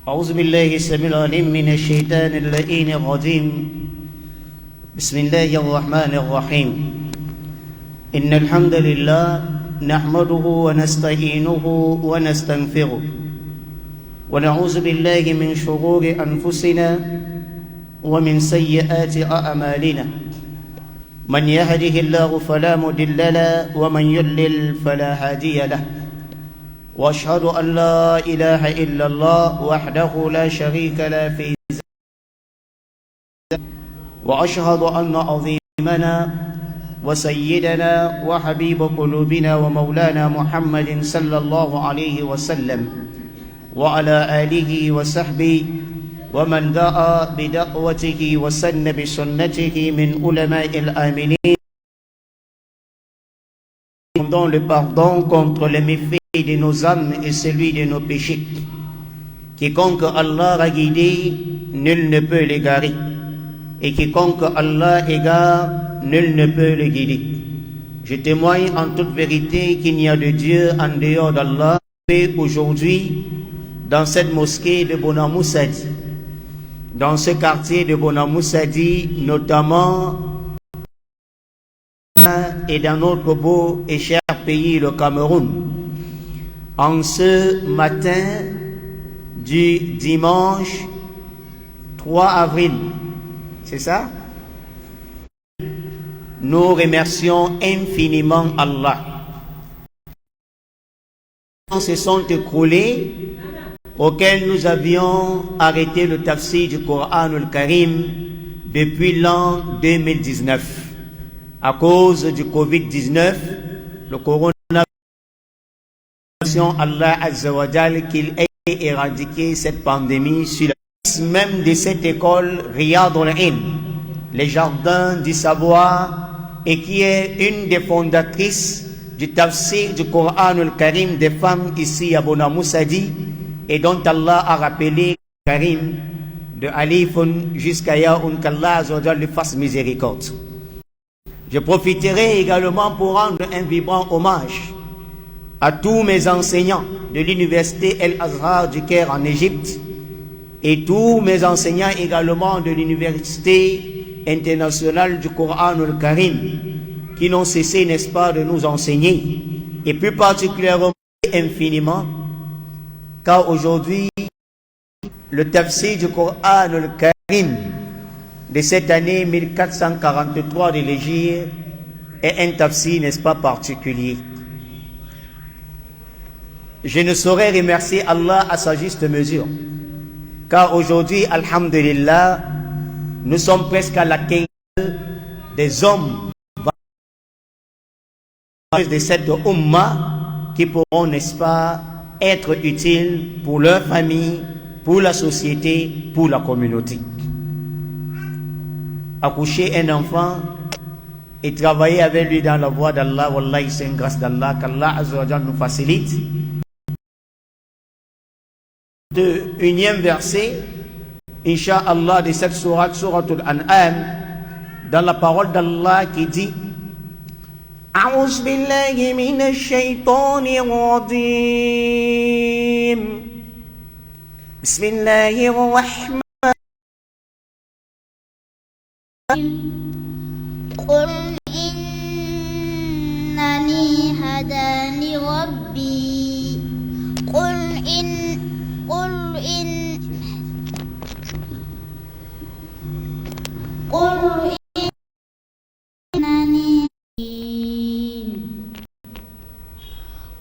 أعوذ بالله السميع العليم من الشيطان اللئيم الرجيم. بسم الله الرحمن الرحيم. إن الحمد لله نحمده ونستعينه ونستغفره ونعوذ بالله من شرور أنفسنا ومن سيئات أعمالنا. من يهده الله فلا مضل له ومن يضلل فلا هادي له. واشهد ان لا اله الا الله وحده لا شريك له في واشهد ان عظيمنا وسيدنا وحبيب قلوبنا ومولانا محمد صلى الله عليه وسلم وعلى اله وصحبه ومن دعا بدعوته وسن بسنته من علماء الآمنين dont le pardon contre les méfaits de nos âmes et celui de nos péchés. Quiconque Allah a guidé, nul ne peut l'égarer. Et quiconque Allah égare, nul ne peut le guider. Je témoigne en toute vérité qu'il n'y a de Dieu en dehors d'Allah. Et aujourd'hui, dans cette mosquée de Bonamoussadi, dans ce quartier de Bonamoussadi, notamment, et dans notre beau et cher pays, le Cameroun, en ce matin du dimanche 3 avril, c'est ça? Nous remercions infiniment Allah. Se sont écroulés auxquels nous avions arrêté le tafsir du Coran al-Karim depuis l'an 2019. À cause du Covid-19, le coronavirus, Allah Azza wa Jal qu'il ait éradiqué cette pandémie sur la même de cette école Riyad al-Ilm, les jardins du savoir, et qui est une des fondatrices du tafsir du Coran al-Karim des femmes ici à Bonamoussadi, et dont Allah a rappelé Karim de Alifun jusqu'à Yaoun, qu'Allah Azza wa Jal lui fasse miséricorde. Je profiterai également pour rendre un vibrant hommage à tous mes enseignants de l'université El Azhar du Caire en Égypte et tous mes enseignants également de l'université internationale du Coran al-Karim qui n'ont cessé, n'est-ce pas, de nous enseigner, et plus particulièrement infiniment, car aujourd'hui le tafsir du Coran al-Karim de cette année 1443 de l'Hégire est un tafsir, n'est-ce pas, particulier. Je ne saurais remercier Allah à sa juste mesure, car aujourd'hui, alhamdulillah, nous sommes presque à la quinzaine des hommes de cette Ummah qui pourront, n'est-ce pas, être utiles pour leur famille, pour la société, pour la communauté. Accoucher un enfant et travailler avec lui dans la voie d'Allah, wallahi, c'est une grâce d'Allah, qu'Allah Azza wa Jalla nous facilite. De unième verset, Inch'Allah, de cette sourate, sourate Al-An'am, dans la parole d'Allah qui dit A'udhu billahi minash shaytanir rajim. Bismillahir rahmanir قل إنني هداني ربي قل إنني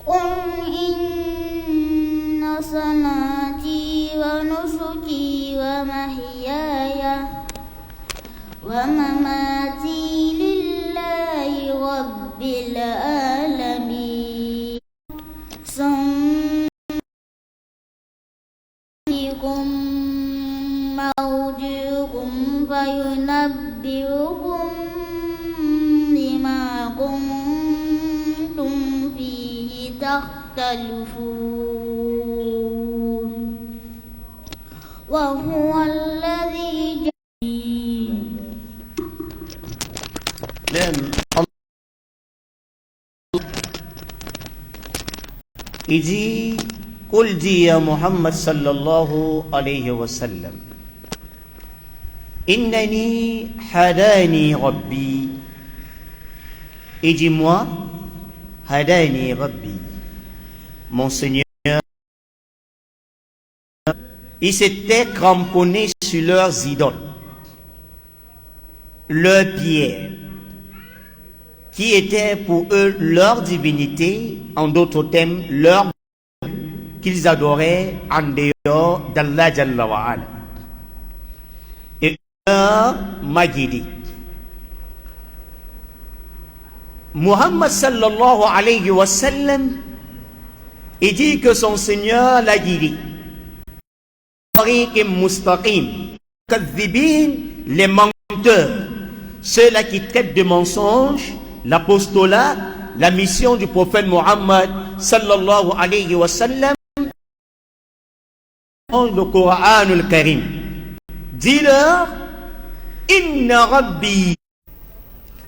قل إن صلاتي ونسكي ومحياي ومماتي لله رب العالمين سنكم موجكم فينبئكم بما كنتم فيه تختلفون وهو الذي il dit قل dis يا محمد صلى الله عليه وسلم إنني هداني ربي. Et dis-moi, هداني ربي. Mon Seigneur, ils s'étaient cramponnés sur leurs idoles, leurs pierres, qui étaient pour eux leur divinité, en d'autres termes, leur qu'ils adoraient en dehors d'Allah Jalla wa Ala. Et leur m'a guidé. Muhammad sallallahu alayhi wa sallam, il dit que son Seigneur l'a guidé. Les menteurs, ceux-là qui traitent de mensonges, l'apostolat, la mission du prophète Muhammad sallallahu alayhi wa sallam, le Coran al-Karim. Dis-leur, Inna Rabbi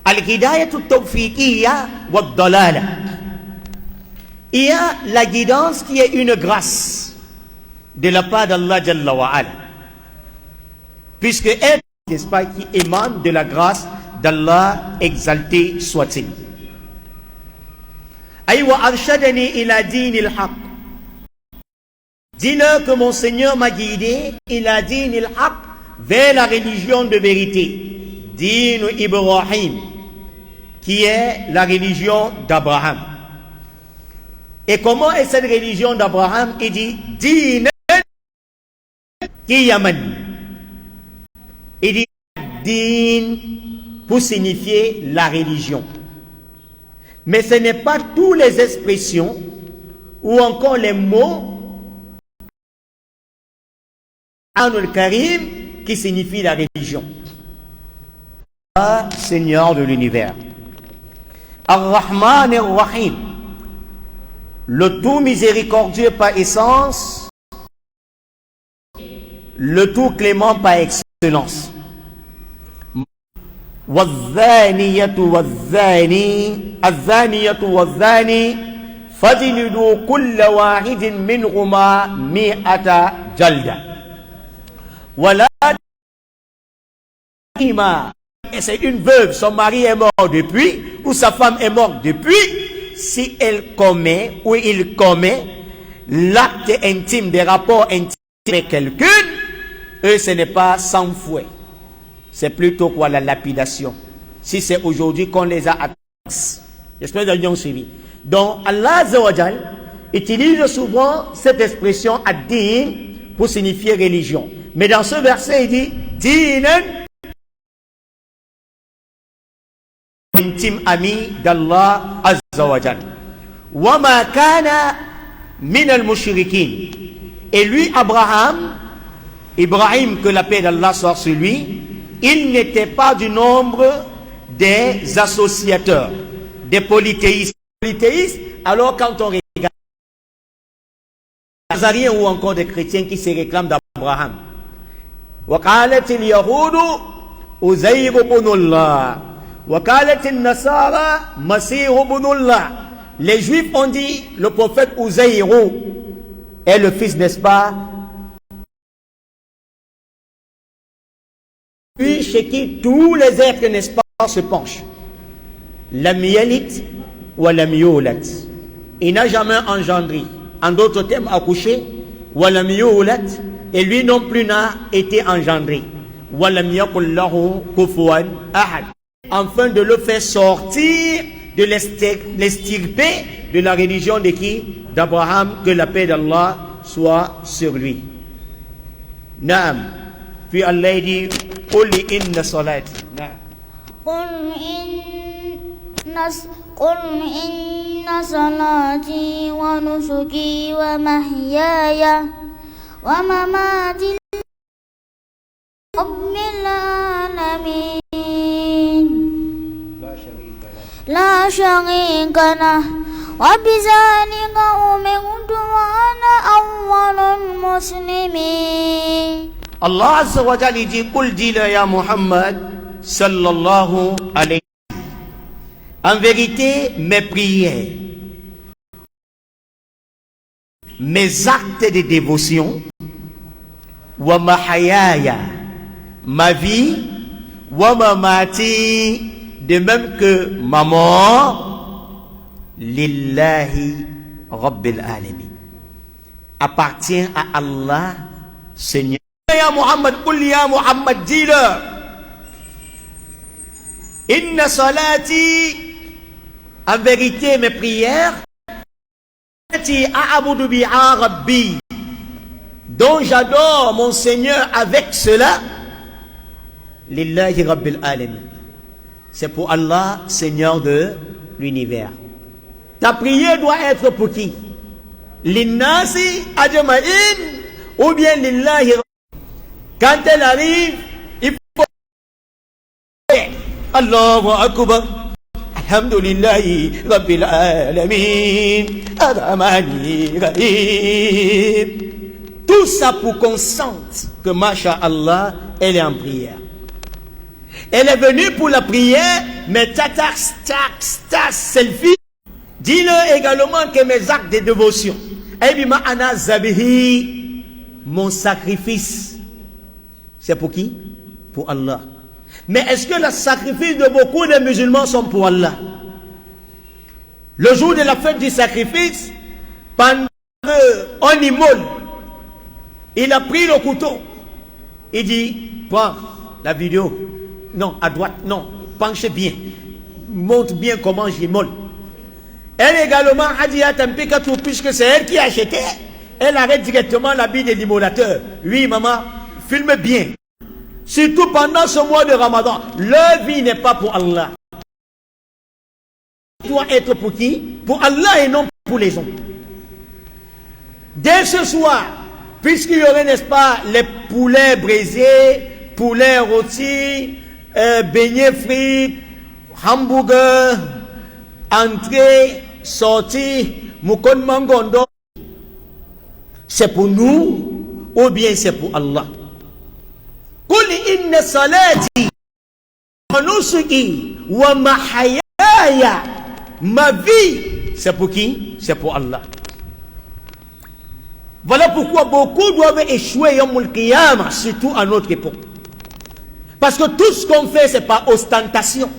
al-Hidayatu tawfiqiyya wa dalala. Il y a la guidance qui est une grâce de la part d'Allah Jalla wa Ala, puisque elle, n'est-ce pas, qui émane de la grâce d'Allah, exalté soit-il. Aywa arshadani ila din al-haq. Dis-leur que mon Seigneur m'a guidé ila din al-haq, vers la religion de vérité, din Ibrahim, qui est la religion d'Abraham. Et comment est cette religion d'Abraham? Il dit din Yaman. Il dit din pour signifier la religion. Mais ce n'est pas toutes les expressions ou encore les mots al-Karim qui signifient la religion. Seigneur de l'univers. Ar-Rahman ar-Rahim, le tout miséricordieux par essence, le tout clément par excellence. والزانية والزاني الزانية والزاني فاجلدوا كل واحد منهما 100 جلدة ولا c'est une veuve, son mari est mort depuis, ou sa femme est morte depuis, si elle commet ou il commet l'acte intime, des rapports intimes avec quelqu'un, ce n'est pas sans fouet, c'est plutôt quoi, la lapidation. Si c'est aujourd'hui qu'on les a attaqués, j'espère que nous avons suivi. Donc Allah Azza wa Jal utilise souvent cette expression ad-din pour signifier religion. Mais dans ce verset il dit dinan, intime ami d'Allah Azza wa Jal. Wa ma kana min al-mushrikin. Et lui, Ibrahim, que la paix d'Allah soit sur lui, il n'était pas du nombre des associateurs, des polythéistes. Polythéistes, alors quand on regarde les Nazariens ou encore des chrétiens qui se réclament d'Abraham, وقالت اليهود عزير بن الله وقالت النصارى مسيح بن الله. Les juifs ont dit le prophète Uzaïr est le fils, n'est-ce pas, puis chez qui tous les êtres, n'est-ce pas, se penchent. Lam yalit wa lam yulad. Il n'a jamais engendré, en d'autres termes accouché, wa lam yulad, et lui non plus n'a été engendré. Wa lam yakul lahu kufuwan ahad. Afin de le faire sortir de l'extirper de la religion de qui? D'Abraham, que la paix d'Allah soit sur lui. Naam. Puis Allah dit قل إن صلاتي قل إن صلاتي ونسكي ومحياي ومماتي رب العالمين لا شريك له وبذلك أمرت وأنا أول المسلمين. Allah Azza wa Jalla dit Qul dis-le ya Muhammad sallallahu alayhi wa sallam. En vérité, mes prières mes actes de dévotion, wa mahayaya, ma vie, wa mamati, de même que ma mort, lillahi rabbil alamin, appartient à Allah, Seigneur. Ya Muhammad, qul ya Muhammad, dis-leur, inna salati, en vérité mes prières, dont j'adore mon Seigneur avec cela, lillahi rabbil alamin, c'est pour Allah, Seigneur de l'univers. Ta prière doit être pour qui? Linnasi ajma'in, ou bien lillahi. Quand elle arrive, il faut Allahu akbar, alhamdulillahi rabbil alamin, ar-rahmani rahim. Tout ça pour qu'on sente que masha'Allah, elle est en prière. Elle est venue pour la prière, mais tatas, selfie. Dis-le également que mes actes de dévotion, ana zabihi, mon sacrifice, c'est pour qui? Pour Allah. Mais est-ce que le sacrifice de beaucoup de musulmans sont pour Allah? Le jour de la fête du sacrifice, pendant qu'on immole, il a pris le couteau. Il dit, prends la vidéo. Non, à droite, non, penchez bien. Montre bien comment j'immole. Elle également a dit à Tempikatou, puisque c'est elle qui a acheté, elle arrête directement l'habit de l'immolateur. Oui, maman, filme bien. Surtout pendant ce mois de Ramadan, leur vie n'est pas pour Allah. Elle doit être pour qui? Pour Allah et non pour les hommes. Dès ce soir, puisqu'il y aurait, n'est-ce pas, les poulets braisés, poulets rôtis, beignets frites, hamburgers, entrée, sortie, moukon mangondo, c'est pour nous ou bien c'est pour Allah? Qul inna salati wa nusuki wa mahayaya, ma vie, c'est pour qui? C'est pour Allah. Voilà pourquoi beaucoup doivent échouer Yawmul Qiyamah, surtout à notre époque. Parce que tout ce qu'on fait, c'est pas ostentation.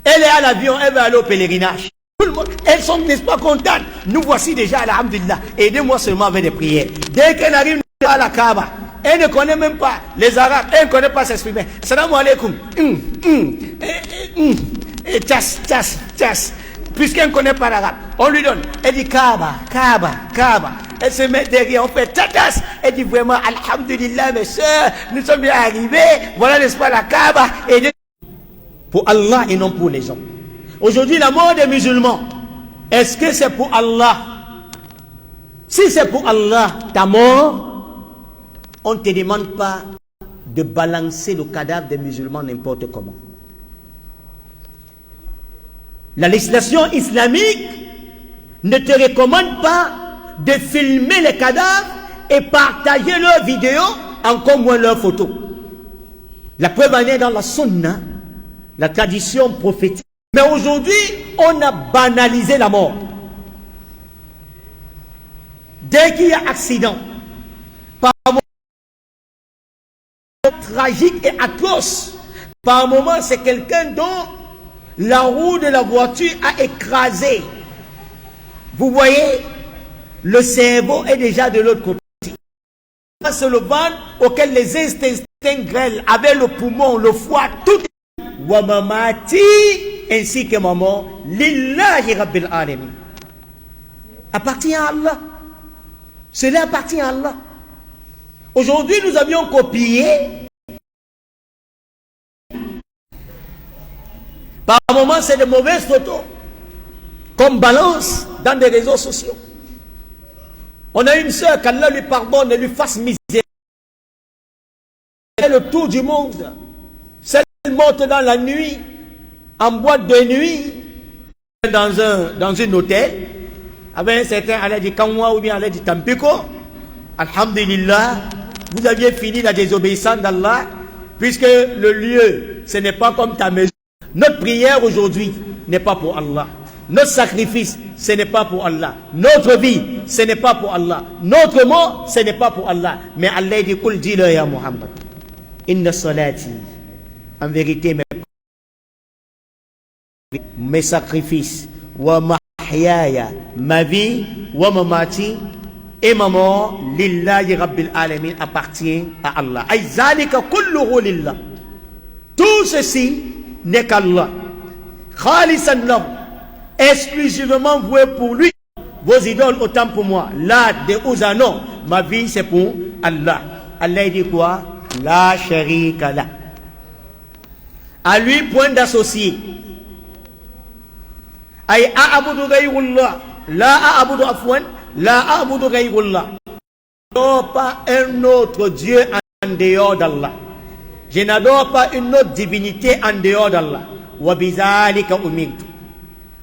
Elle est à l'avion, elle va aller au pèlerinage. Tout le monde, elles sont, n'est-ce pas, contentes. Nous voici déjà, alhamdulillah. Aidez-moi seulement avec des prières. Dès qu'elle arrive à la Kaaba, elle ne connaît même pas les Arabes, elle ne connaît pas s'exprimer. Salam alaikum. Tchass. Puisqu'elle ne connaît pas l'arabe, on lui donne. Elle dit Kaaba. Elle se met derrière, on fait tatas. Elle dit vraiment, alhamdulillah, mes soeurs, nous sommes bien arrivés. Voilà, n'est-ce pas, la Kaaba. Et pour Allah et non pour les hommes. Aujourd'hui, la mort des musulmans, est-ce que c'est pour Allah? Si c'est pour Allah, ta mort, on ne te demande pas de balancer le cadavre des musulmans n'importe comment. La législation islamique ne te recommande pas de filmer les cadavres et partager leurs vidéos, encore moins leurs photos. La preuve en est dans la sunna, la tradition prophétique. Mais aujourd'hui, on a banalisé la mort. Dès qu'il y a accident, par moment tragique et atroce, par moment c'est quelqu'un dont la roue de la voiture a écrasé. Vous voyez, le cerveau est déjà de l'autre côté. C'est le ventre auquel les intestins grêles, avec le poumon, le foie, tout. Wamamati, ainsi que maman, lillahi rabbil alamin. Appartient à Allah. Cela appartient à Allah. Aujourd'hui, nous avions copié. Par moments, c'est de mauvaises photos qu'on balance dans des réseaux sociaux. On a une sœur, qu'Allah lui pardonne et lui fasse misère. Elle fait le tour du monde. Celle morte dans la nuit, en boîte de nuit, dans un hôtel, avec un certain Aladi Kamwa ou bien Aladi Tampiko. Alhamdulillah, vous aviez fini la désobéissance d'Allah, puisque le lieu, ce n'est pas comme ta maison. Notre prière aujourd'hui n'est pas pour Allah. Notre sacrifice, ce n'est pas pour Allah. Notre vie, ce n'est pas pour Allah. Notre mort, ce n'est pas pour Allah. Mais Allah dit, Qul dis-le ya Muhammad. Inna salati. En vérité, mes sacrifices, wa mahyaya, ma vie, wa mamati, et ma mort, lillahi rabbil alamin, appartient à Allah. Ay zalika kulluhu lillah. Tout ceci n'est qu'Allah. Khalisan lahu. Exclusivement voué pour lui. Vos idoles autant pour moi. Là, de Ouza, non. Ma vie c'est pour Allah. Allah dit quoi? La sharika la. À lui point d'associé. Ay a'abudu ghayrullah. La a'abudu afwan. La a'abudu ghayrullah. Non pas un autre Dieu en dehors d'Allah. Je n'adore pas une autre divinité en dehors d'Allah. Wa bizalika umirtu.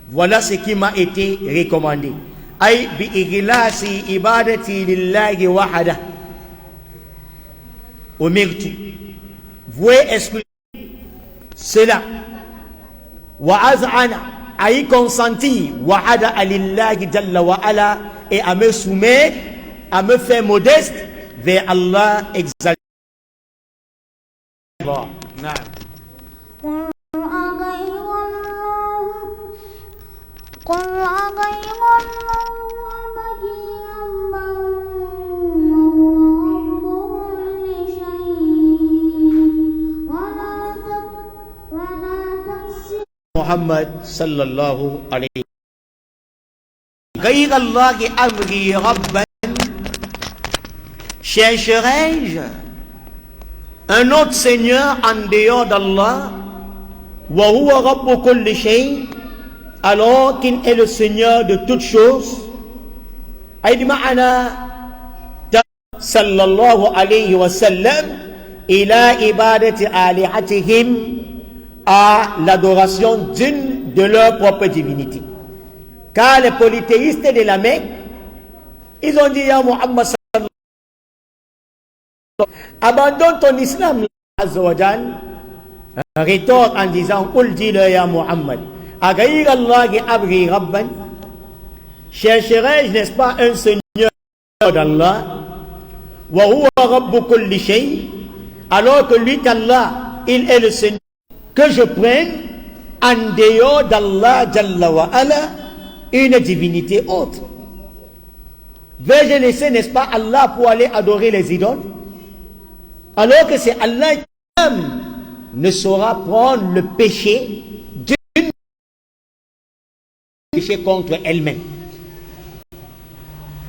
Voilà ce qui m'a été recommandé. Aïe bi ighlasi ibadati lillahi wahada. Umirtu. Voué exclure cela. Wa az'ana. Aïe consentir. Wahada alillahi jalla wa ala. Et à me soumettre, à me faire modeste vers Allah exalté. Bon, non. قل أغير الله أبغي ربا وهو رب كل شيء ولا تقصر محمد صلى الله عليه غير الله أبغي ربا. Chercherai-je un autre Seigneur en dehors d'Allah, wa huwa rabbu kulli shay, alors qu'il est le Seigneur de toutes choses? Aïd ma'ana sallallahu alayhi wa sallam ila ibadati alihatihim, à l'adoration d'une de leur propre divinité. Car les polythéistes de la Mecque, ils ont dit ya Muhammad sallallahu abandonne ton islam. Azza wa Jal rétorque en disant Qul dis-le ya Muhammad. Aghayr Allahi abghi rabban. Chercherai-je, n'est-ce pas, un Seigneur d'Allah, wa huwa rabbu kulli shay, alors que lui qu'Allah, il est le Seigneur, que je prenne en dehors d'Allah jalla wa ala une divinité autre? Vais-je laisser, n'est-ce pas, Allah pour aller adorer les idoles, alors que c'est Allah qui ne saura prendre le péché d'une péché contre elle-même.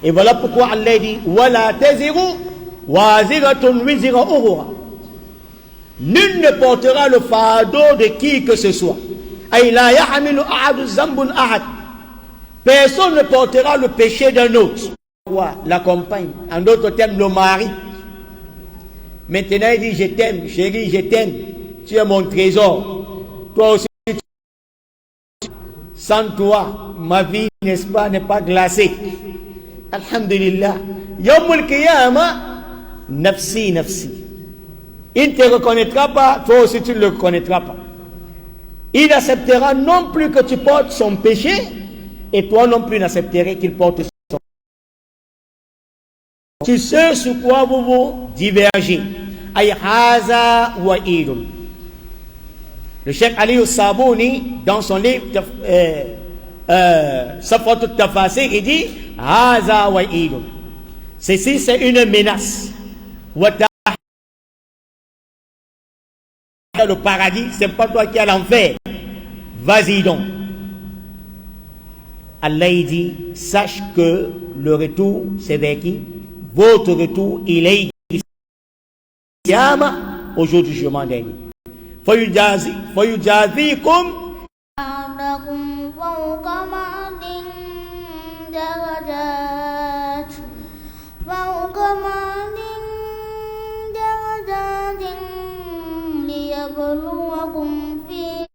Et voilà pourquoi Allah dit wala taziru waziratun wizra ukhra. Nul ne portera le fardeau de qui que ce soit. Ay la yahmilu ahadu zambun ahad. Personne ne portera le péché d'un autre. La compagne, en d'autres termes le mari. Maintenant il dit je t'aime, chérie, je t'aime, tu es mon trésor. Toi aussi, sans toi, ma vie, n'est-ce pas, n'est pas glacée. Alhamdulillah. Yawmul Qiyamah, nafsi, nafsi. Il ne te reconnaîtra pas, toi aussi tu ne le reconnaîtras pas. Il n'acceptera non plus que tu portes son péché, et toi non plus n'accepterais qu'il porte son péché. Tu sais sur quoi vous vous divergez. Ay haza wa idun. Le Cheikh Ali Sabouni, dans son livre Safrat al-Tafasir, il dit haza wa idun. Ceci c'est une menace. Le paradis, c'est pas toi qui as l'enfer. Vas-y donc. Allah il dit, sache que le retour, c'est vers qui? Votre retour, il est au jour du jugement dernier. فَيُجَازِيكُمْ بعضكم فوق بعض درجات ليبلوكم فيه.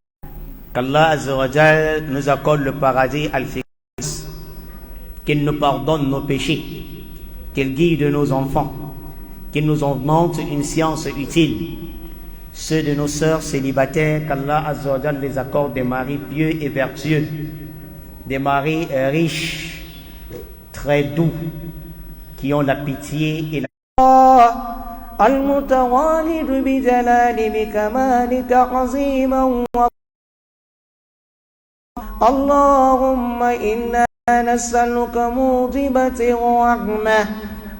Qu'Allah Azza wa Jal nous accorde le paradis al-Firdaus, qu'il nous pardonne nos péchés, qu'il guide nos enfants, qu'il nous augmente une science utile. Ceux de nos sœurs célibataires, qu'Allah Azza wa Jal les accorde des maris pieux et vertueux. des maris riches, très doux, qui ont la pitié et la... المتوالد بجلال بكمالك عظيما اللهم إنا نسألك موجبة الرحمة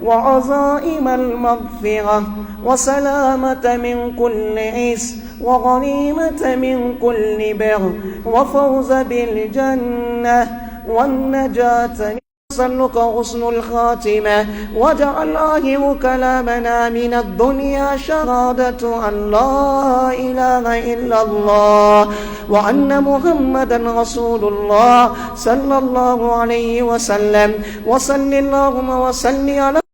وعزائم المغفرة وسلامة من كل إثم وغنيمة من كل بر وفوز بالجنة والنجاة نسألك حسن الخاتمة واجعل آخر كلامنا من الدنيا شهادة أن لا إله إلا الله وأن محمدا رسول الله صلى الله عليه وسلم وصل اللهم وسلم على